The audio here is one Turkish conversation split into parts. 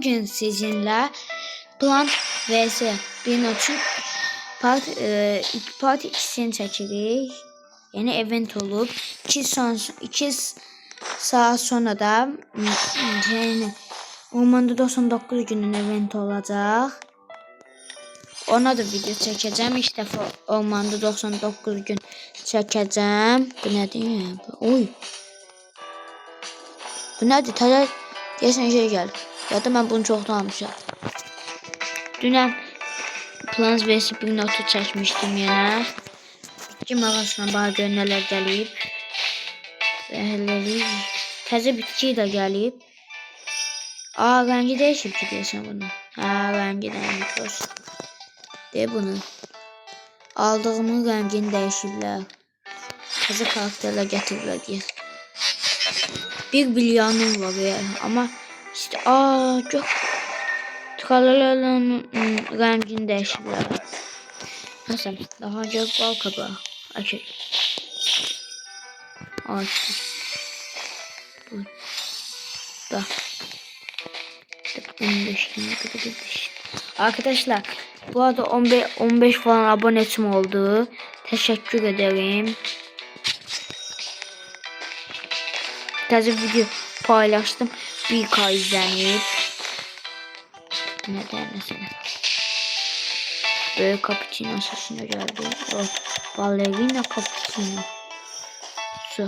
bugün sizinle Plant vs Binoç'un part 2'sini çekirik. Yani event olup 2 saat sonra da yani Ormanda 99 günün event olacak. Ona da video çekeceğim. İlk defa Ormanda 99 gün çekeceğim. Bu ne diyor? Oy. Bu nedir? Təzə deyəsən şey gəldi. Ya da mən bunu çoxdan almışam. Dünən Plants vs Binoç'u çəkmişdim yenə. Bitki mağazasına bax gör nələr gəlib. Təzə bitki də gəlib. Rəngi dəyişib ki deyəsən bunu. Rəngi dəyişib. De bunu. Aldığımın rəngini dəyişiblər. Təzə karakterlər gətiriblər deyək. 1 milyonum var ya ama işte çok tıkalarların rengini değiştiler. Nasıl? Daha çok bal kabağı. Açık. Açık. Bu da. 15 gün kadar. Arkadaşlar bu arada 15 falan abonesim oldu. Teşekkür ederim. Təzə video paylaştım. 1K izlənib. Nədən məsələn? Böyük cappuccino sesine geldi. O ballerina cappuccino. Su.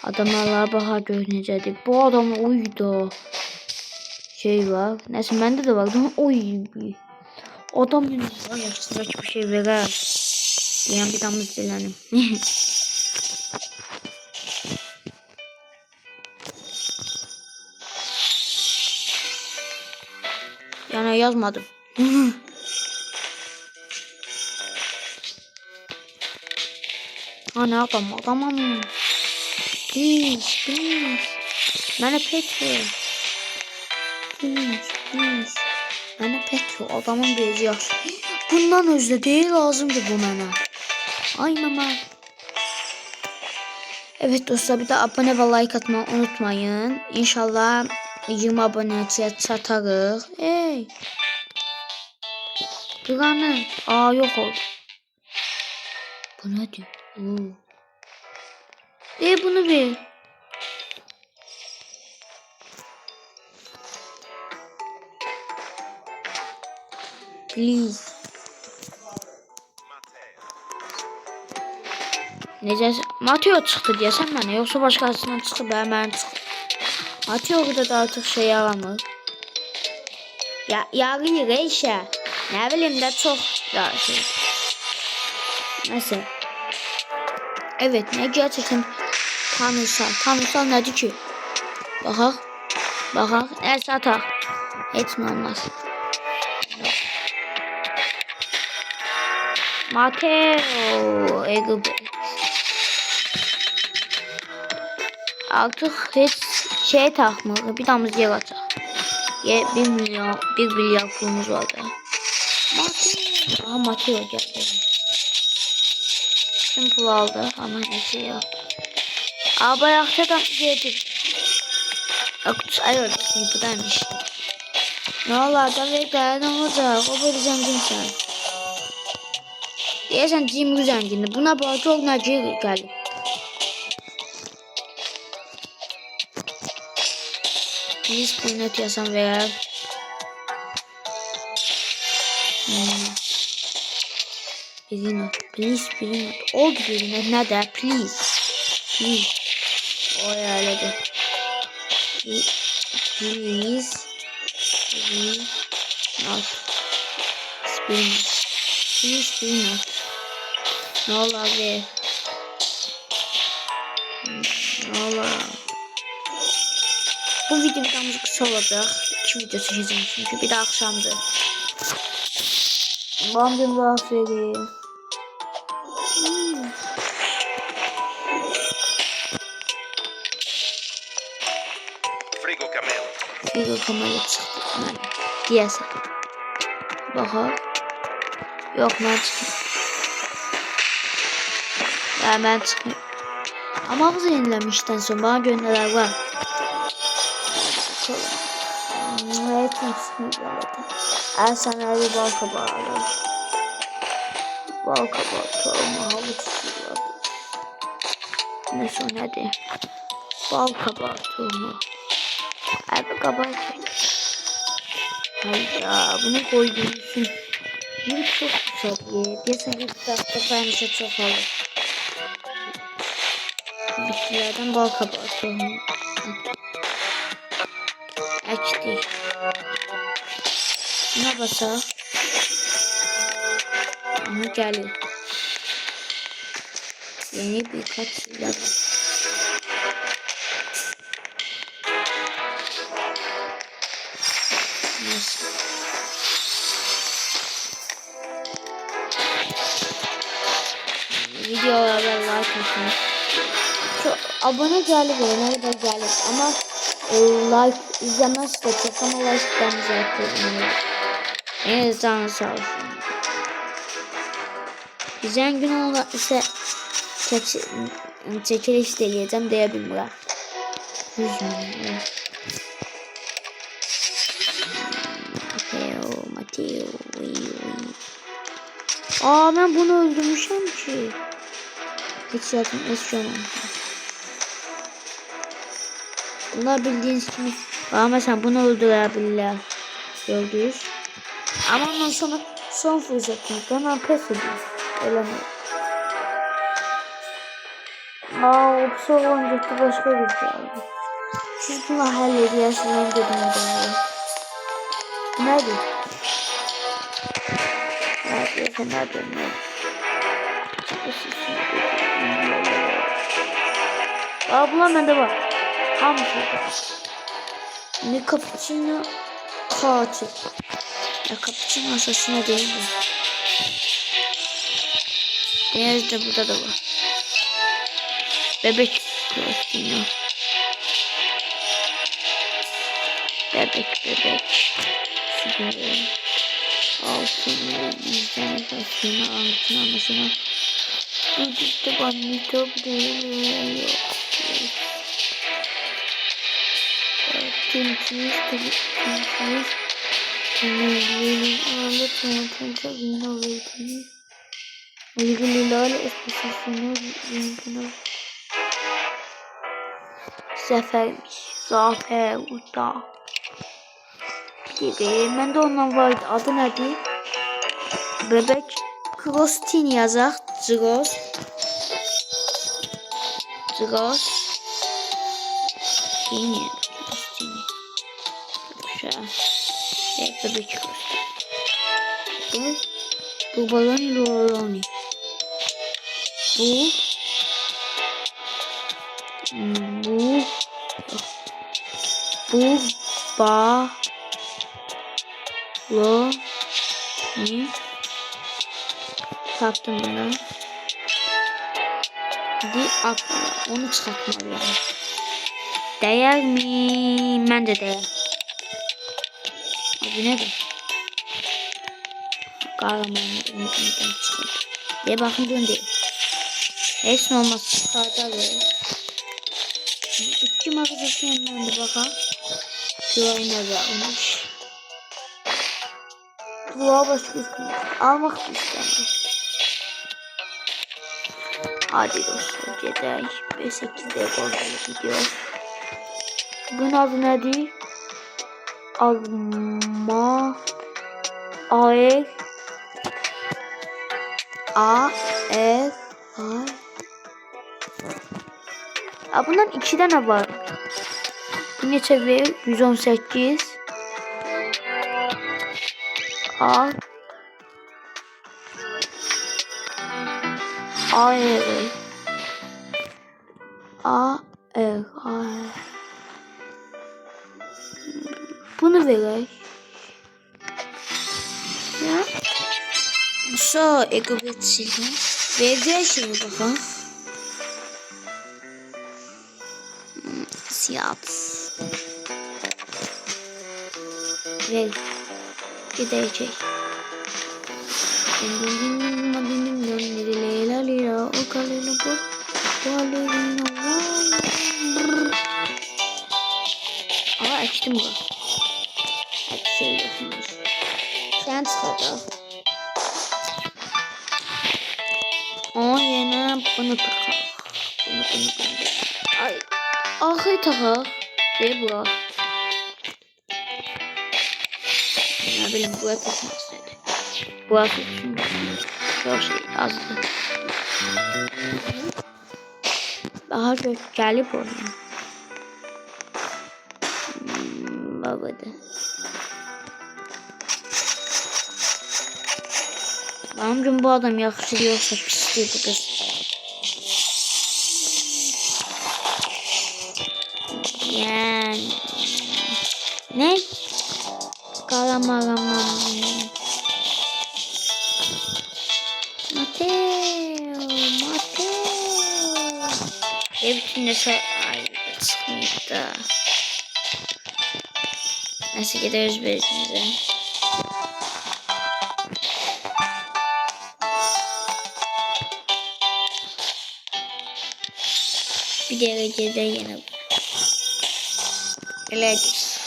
Adamlar baha görünəcəkdir. Bu adam uydu. Şey var. Neyse bende de var. Oy. Adam var yaşındaki bir şey verir. Yani bir damız dilenim. Yani yazmadım. Ne yapalım adamım. Please. Bana pet ver. Please. Bana pet ver. Adamın bir yaş. Bundan özde değil lazımdı bu bana. Ay mama. Evet dostlar bir de abone ve like atmayı unutmayın. İnşallah 20 aboneye çatarıq. Hey. Duranı. Yok oldu. Bu nedir? Bunu bir. Please. Necəsə Mateo çıxdı deyəsən mənə, yoxsa başqasından çıxıb mən çıxdı. Mateo da artıq şey yaramır. Yarıyır işə. Nə bilim də çox şey. Nəsə. Evet, nə gerçəkdən tanrısal nədir ki? Baxaq, nəsə ataq. Heç nə olmaz. Mateo, Egube. Artık hiç şey takmıyor. Bir damız yer açar. 1 milyar pulumuz var da. Mateo geldi. Tüm pul aldı ama neyse ya. Bayakta da geldik. Ay buradaymış. Ne olardan ve ne olacak? O böyle zengin sen. Diyesen cimri zengini. Buna bağlı çok naci geldi. Please Binoç yazan veya Binoç oldu Binoç nerede please o yerledi please Binoç ne olur abi ne olur. Bu video biraz kısa olacak. 2 video çekeceğim çünkü bir de akşamdı. Bandım aferin. Frigo Camelo çıktı. Diyesen. Bakalım. Yok ben çıkayım. Ben çıkayım. Ama bu yenilemişten sonra bana gönderler var. Evet, Ersen bir bal kabağı alalım. Bal kabağı çalma havuç suyu. Ne son hadi. Bal kabağı çalma. Abi kabağı çalma. Hayır ya bunu koyduğumsun. Bu çok güzel ya. Bir sene kitapta bence çok olur. Bitkilerden bal kabağı çalma. Açtı. Ne basa? Ama geldi. Yeni birkaç silah var. Nasıl? Videolara like atın. Çok abone geldi böyle de geldi ama like izlemez de çok ama like'dan zaten. En azından sağ olsun. Güzel gün olan ise çekiliş deneyeceğim diyebilirim. Mateo. Aa ben bunu öldürmüşüm ki. Hiç zaten eşyam. Bunlar bildiğiniz gibi. Ama sen bunu öldürebilirler. Gördünüz. Ama ondan sonra son fırsatım. Hemen pes ediyor. Öyle mi? Aa o pis olacaktı başka bir şey oldu. Siz bunu hallediyorsunuz dedim adamı. Nerede? Nerede? Aa bulamadı bak. Hamsi. Ne cappuccino katil. Ya cappuccino asasına değil mi? Denizde burada da var. Bebek cappuccino. Bebek. Sigara. Altını yüzden başına altına mesela. Bu ciddi bandito değil. Tümçüyüz. Tümçüyüz. Anlatma. Yine olabilir. Ilgililerle esprisiyle Zafermiş. Zafer Usta. Ben de ondan vardı. Adı neydi? Bebek Krostin yazar. Zros. Yine Krostin. Bebek Krostin. Bu balon loroni. Bu ba lo ni taptım bunu. Di akla onu çıkartmalıyım. Değer mi? Bence değer. Abi nedir? Kahramanı çıkıyor. Diye bakın döndü. Hiç olmaz çıkartalım. İki mağazası yanlarında bakalım. Güvayna da olmuş. Kulağa başka almak istemem. Hadi dostlar Jedi 8'de kontrol gidiyor. Bunun adı nedir? Alma Aer bundan 2 tane var. Bu ne seviye? 118 Bunu vereyim. Ya. So ekobet sildim. Vereceğiz şimdi bakalım. Siyah. Ver. Gidecek. O kalena bu. Geçtim bu. Her şey yokmuş. Sen çıkacak. O yine bunu takar. Bunu. Ay. Ahır takar. Ne bu? Ne bileyim bu takmak istedi. Bu için çok şey azdı. Daha gelip oynuyor. Babada. Amcım bu adam yakışır yoksa pisliyor bu kız. Yani. Ne? Karamam. Mateo. Hepsinde ay çıkmıştı. Nasıl gideriz bezimize? Bir derecede yine geleceğiz.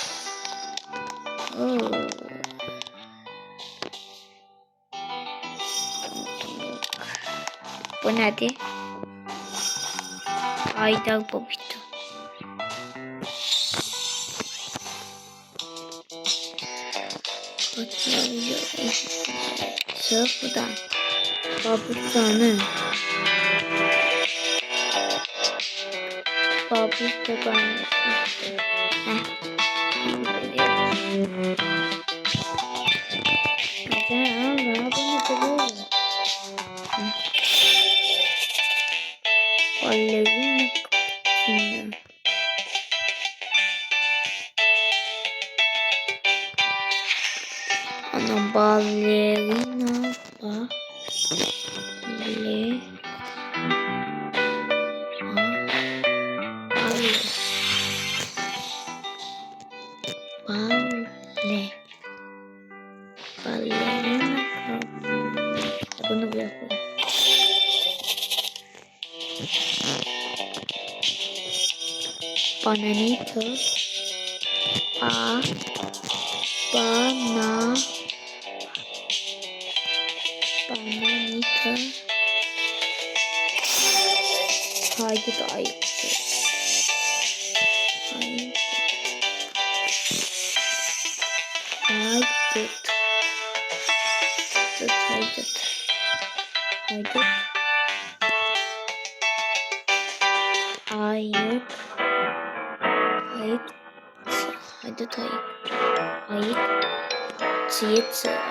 Bu nedir? Haydar Bobito. Sırf buradan. Babustanı. Babustanı. Ballerina kapısında. Ana ballerina ballerina bunu bırakıyorum. Bananito bananito haydi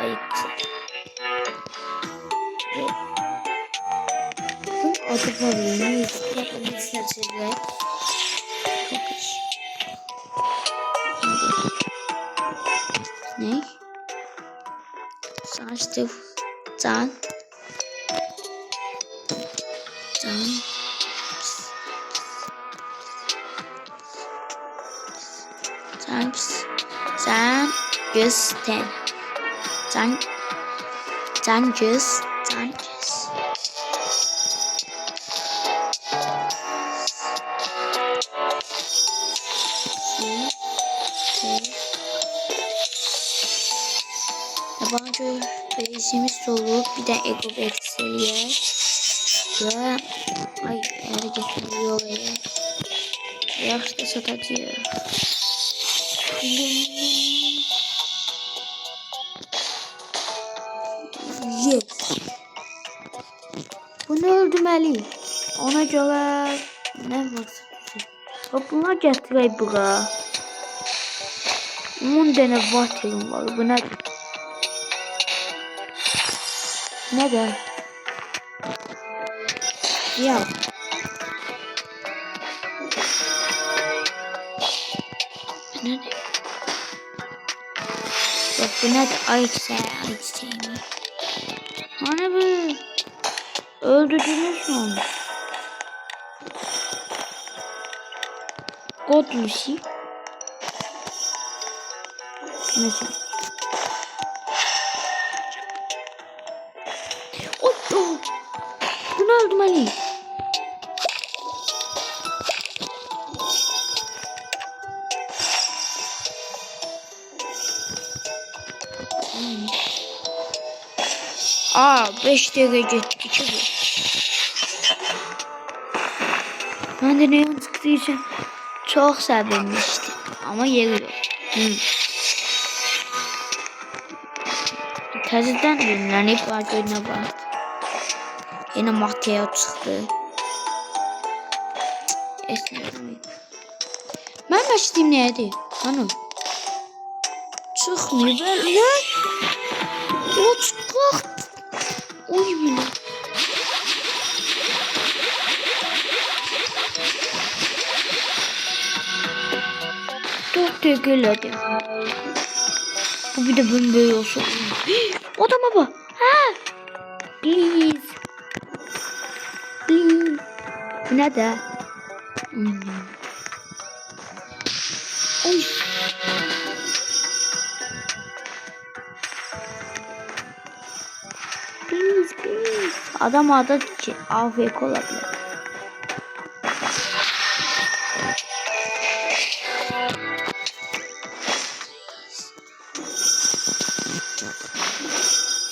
ayıptı. Adı var neyse ne? Saçtı can göster can göz yabancı bezimiz dolu bir de ego bekseliye ve ay yer getiriyor ve yaşta satacıyor. Yes. Bunu öldürmeli. Ona göre ne varsa. Bunlar getirey bura. 10 tane vaterim var. Bu ne? Neden? Ya. Ne? Bak bu ne? Ayçiçeği mi? Hani bu? Öldürdünüz mü onu? God Lucy. Mesela. Oh. Bunu öldürmeliyim. Aa 5 dakika gitti ki bu. Ben de neon çıktığı için çok sevinmiştim. Ama yeri yok. Təzədən ürünlənib var görünə bax. Yine Mateo çıktı. Esnədim. Ben başlayayım neydi? Hanım. Çıkmıyor böyle. O çıkıyor. Oy bile. Çok teşekkürler. Bu bir de böyle olsun. Odama bak. Ha. Please. Please. Bu ne de? Oy. Please, please. Adam adı ki AFK olabilir.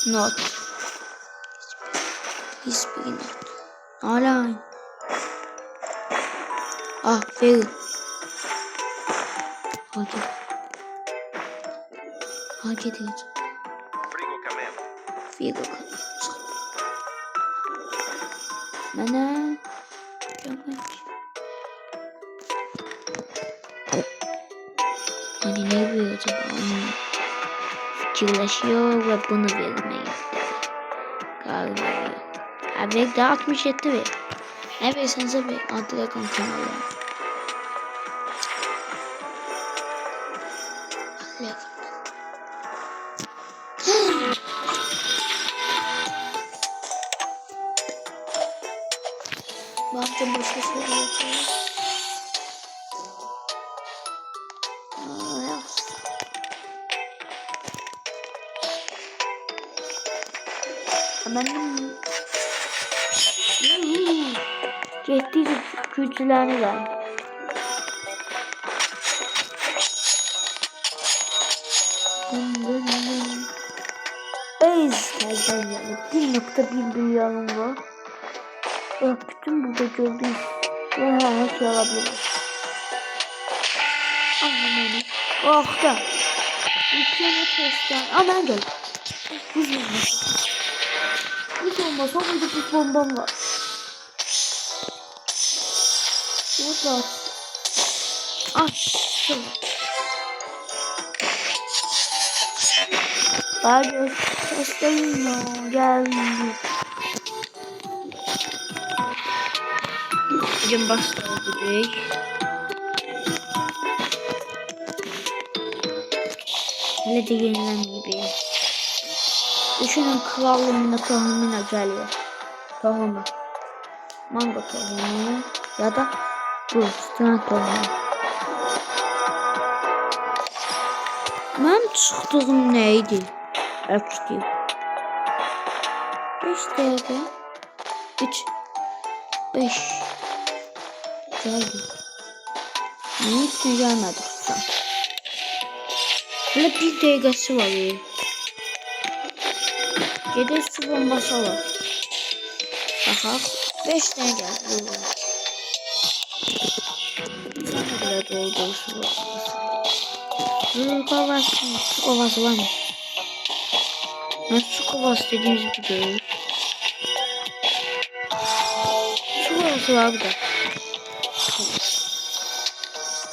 Not. Hiçbir not. Hala. Ah, fail. Hadi. Hadi dedi. Frigo Camem. Figo kaldı. Bana. Hani ne bu acaba? Fikirleşiyor ve bunu vermeyi karar veriyor. Abi daha 67 ver. Ne versenize bir Antirakon kanalı. Baktım başka şeyler yapıyor. Hemen gitti güçlerini ver. Beyzlerden yani 1.1 milyonum var. Bak bütün burada gördüğünüz her şey alabilir. Anlamayın. Oh da. Ülkeye testten. Aman gel. Buz bombası. Buz bombası. Orada buz bombam var. Burada. Ah. Şöyle. Hadi. Testten ya. Geldi. Bugün bastırdık. Hele de yenilen gibi. Düşünün krallığında tohumuna geliyor. Tohumu. Mango tohumu ya da bu stran tohumu. Benim çıktığım neydi? Öptüm. 5 dakika. 3 5 geldi. Niye hiç gelmedi kızım? Böyle bir dakikası var ya. Gede su bombası var. Bakak 5 tane geldi. Sana kadar doldu su bombası. Su kovası var mı? Nasıl su kovası dediğimiz bir değil. Su kovası var burada.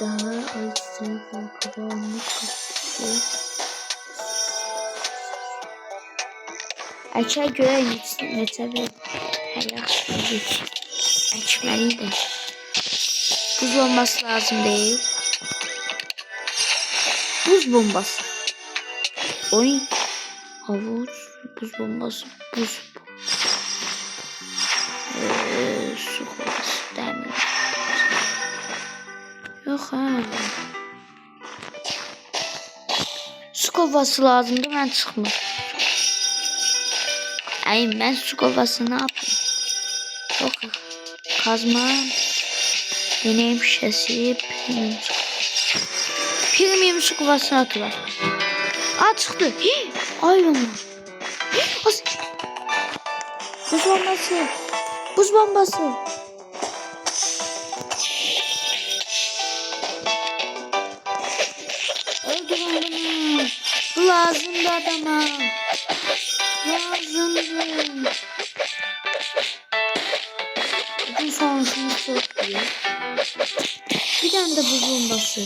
Daha açsın kabanlık kapısı. Açar göre yeterli. Her yaxşı açmalıydı. Buz bombası lazım değil. Buz bombası. Oy. Havuz. Buz bombası. Buz. Su kovası demir. Yok ha. Su kovası lazımdı ben çıkmadım. Ay ben su kovası ne yapayım? Yok kazma. Deneyim şişesi. Premium su kovasına atıver. Aa çıktı. Iron Man. Buz bombası. Buz bombası. Öldürün bunu. Bu lazımdı adama. Lazımdı. Bugün sonrasını çok iyi. Bir tane de buz bombası.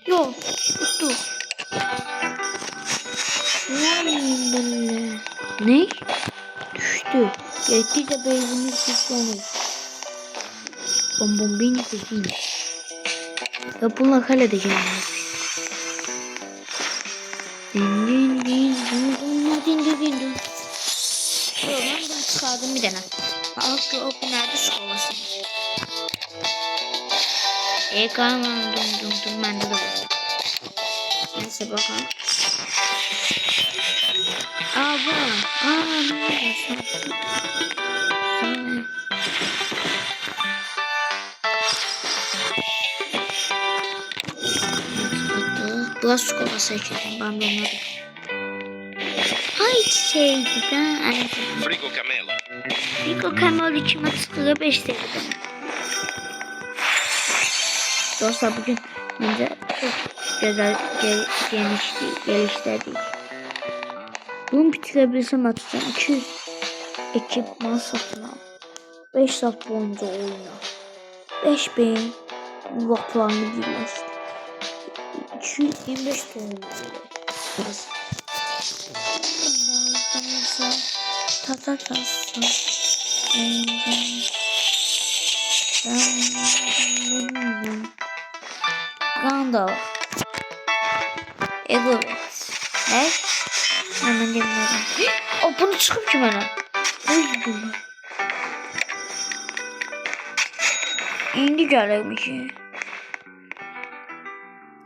Yok. Tuttu. Ne? Düştü. Gerektiğince beyzimiz güçlenir. Bom bin bin. Ya bunlar halledeceğim. Din din din din din din din din. Ben bunu çıkardım bir tane. Bak o nerede sıkılasın. Kalmam dum bende de var. Neyse bakalım. Bu. Ne yapıyorsun? Biraz çikolata içelim. Ben de onları. Ay çiçeğiydi de. Frigo Camelo. Frigo Camelo içime tıkırıp eşledi. Dostlar bugün bence çok güzel geliştirdik. Bunu bitirebilirsem atacağım. 200 ekipman satın al. 5 saat boyunca oyna. 5000 vaklarını birleştir. 225 dolar. Gandalf. Evet. Ne? Hemen dinledim. Bunu çıkıp ki bana. İndi gelirmiş.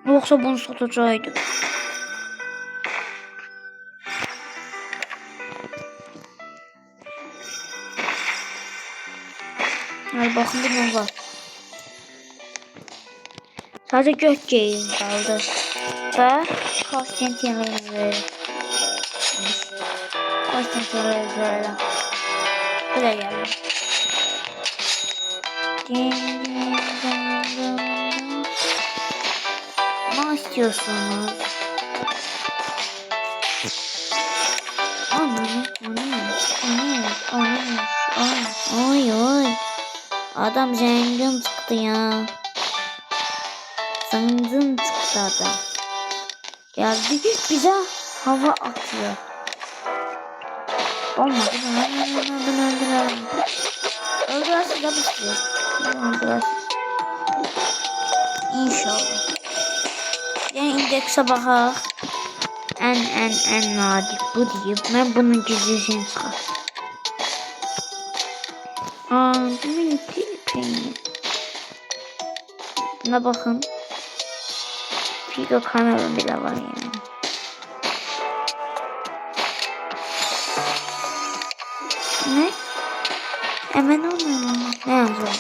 Yoksa bunu satacaktım. Hadi bakın ne var. Sadece gökçeğim kaldı. Ve Konstantin'e verelim. Konstantin'e verelim. Buraya geldim. Ne istiyorsunuz? Oy. Adam zengin çıktı ya. Zengin çıktı adam. Geldi bize hava atıyor. Olmadı. Ben öldürelim. Öldürersin de bitiyor. Öldürersin. İnşallah. Yani indekse bakar. En nadir bu deyip ben bunun gizlisini çıkar. Bunun peynir. Buna bakın. Frigo Camelo bile var yani. Ne? Hemen olmuyor. Ne yapacağım?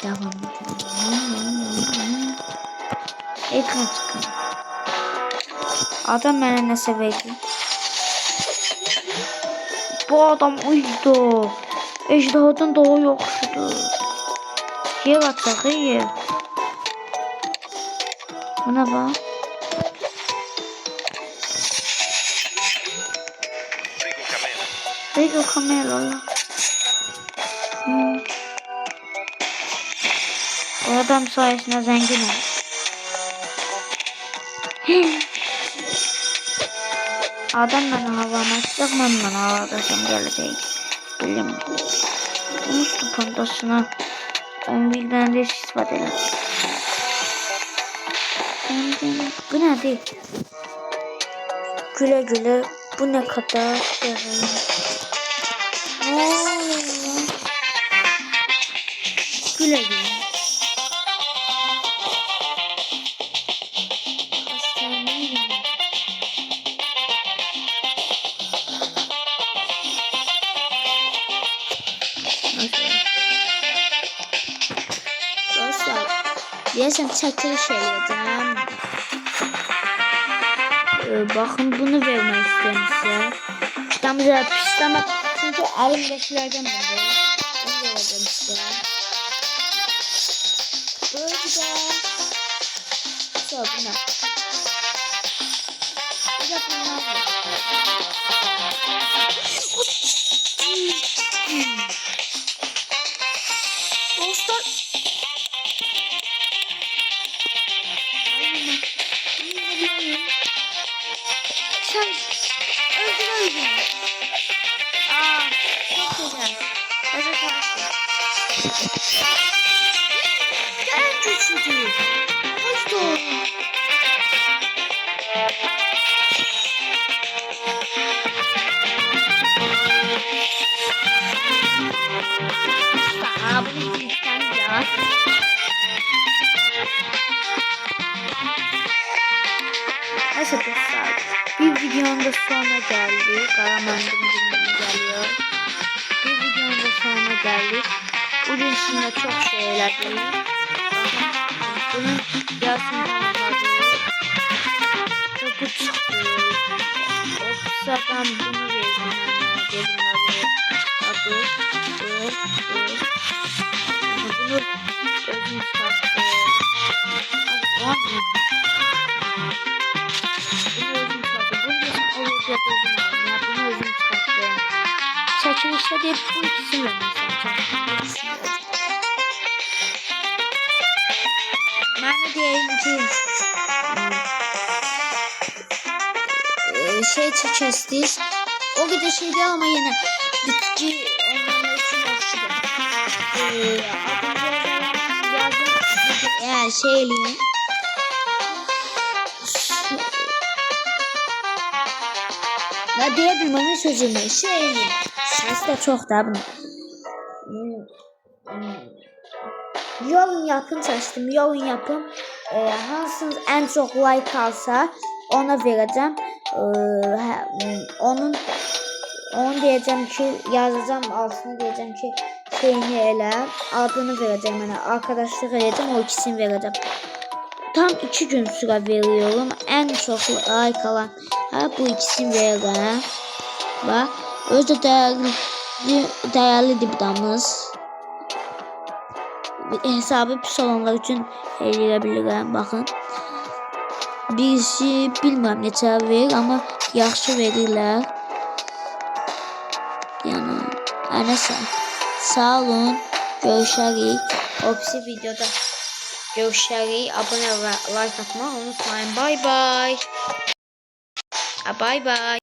Devam edelim. Ekran çıkın. Adam bana ne seveydi? Bu adam uydu. Ejderhadan daha yoksudu. Yer atsak yer. Buna bak. Frigo Camelo. O adam sayesinde zengin oldu. Adam bana havama atacak, ben bana havadasam gelecek. Bilmiyorum. Bunun stupandasına 11'den de istifade edelim. Bu ne değil? Güle güle. Bu ne kadar? Güle güle. Deyəsəm çəkiliş eləyəcəm. Baxın bunu vermək istəyirəm sizə. Kitabımıza pis ama çünkü elimdekilerden buldum. Bunu vereceğim sizə. Böyle güzel. Sonra bu ne? Bir de bunlar var. Dostlar. Sen öldün. Aa, çok güzel. Hazır kalsın. En güçlü. Hoş doğru. Aa, bunu bilsen ya. Neyse dostlar, bir videonun da sonuna geldik. Karamandım günüm geliyor. Bir videonun da sonuna geldik. Bugün içinde çok şeyler değil. Bunun yazımdan vardı. Çok çıktı. Olsa ben bunu verdim. Bunları adı. Bunu özüm sattı. Çekilişte de bu ikisini vermişler. Bana diyelim ki şey çekeceğiz. O kadar şey değil ama yine bitki onların için yaşlı. Yazın eğer şeyliyim. Ne diyebilmemin sözümü şeyliyim. Ses de çok da bunu. Yorum yapın seçtim. Yorum yapın. Hansınız en çok like alsa ona vereceğim. Onu diyeceğim ki yazacağım altına diyeceğim ki şeyini ele adını vereceğim yani arkadaşlık edeceğim o ikisini vereceğim. Tam 2 gün süre veriyorum. En çok like alan bu ikisini vereceğim. Bak özde değerli dipdamız. Hesabı pis olanlar için eləyə bakın. Birisi bilmem neçə verir ama yaxşı verirlər. Yani neyse. Sağ olun. Görüşərik. O pisi videoda görüşərik. Abone ve like atmayı unutmayın. Bye bye. Bye bye.